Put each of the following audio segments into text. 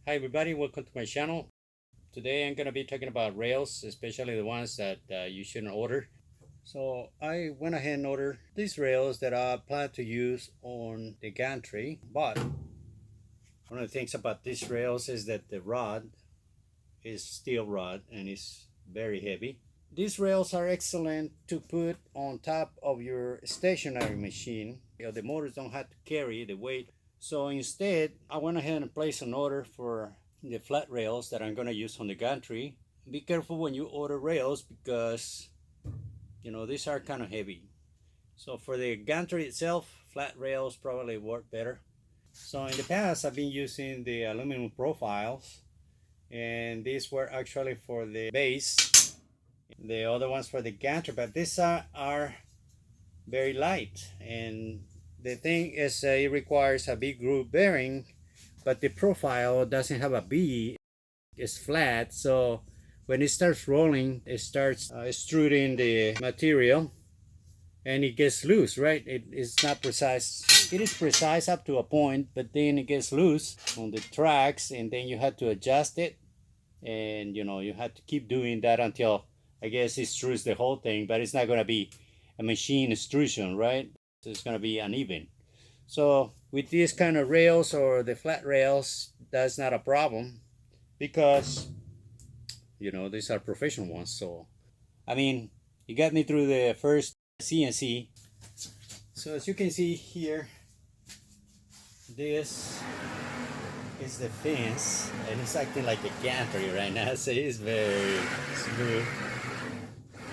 Hi everybody, welcome to my channel. Today I'm going to be talking about rails, especially the ones that you shouldn't order. So I went ahead and ordered these rails that I plan to use on the gantry. But one of the things about these rails is that the rod is steel rod and it's very heavy. These rails are excellent to put on top of your stationary machine. The motors don't have to carry the weight. So instead, I went ahead and placed an order for the flat rails that I'm going to use on the gantry. Be careful when you order rails because, these are kind of heavy. So for the gantry itself, flat rails probably work better. So in the past, I've been using the aluminum profiles, and these were actually for the base. The other ones for the gantry, but these are very light. And the thing is, it requires a big groove bearing, but the profile doesn't have a B. It's flat, so when it starts rolling, it starts extruding the material, and it gets loose, right? It's not precise. It is precise up to a point, but then it gets loose on the tracks, and then you have to adjust it, and you have to keep doing that until I guess it extrudes the whole thing, but it's not going to be a machine extrusion, right? So it's going to be uneven. So with these kind of rails or the flat rails, that's not a problem because these are professional ones. So I mean, you got me through the first CNC. So as you can see here, this is the fence, and it's acting like a gantry right now. So it's very smooth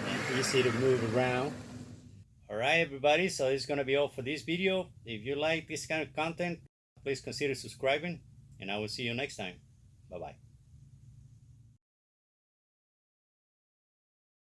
and easy to move around. Alright everybody, so it's gonna be all for this video. If you like this kind of content, please consider subscribing, and I will see you next time. Bye bye.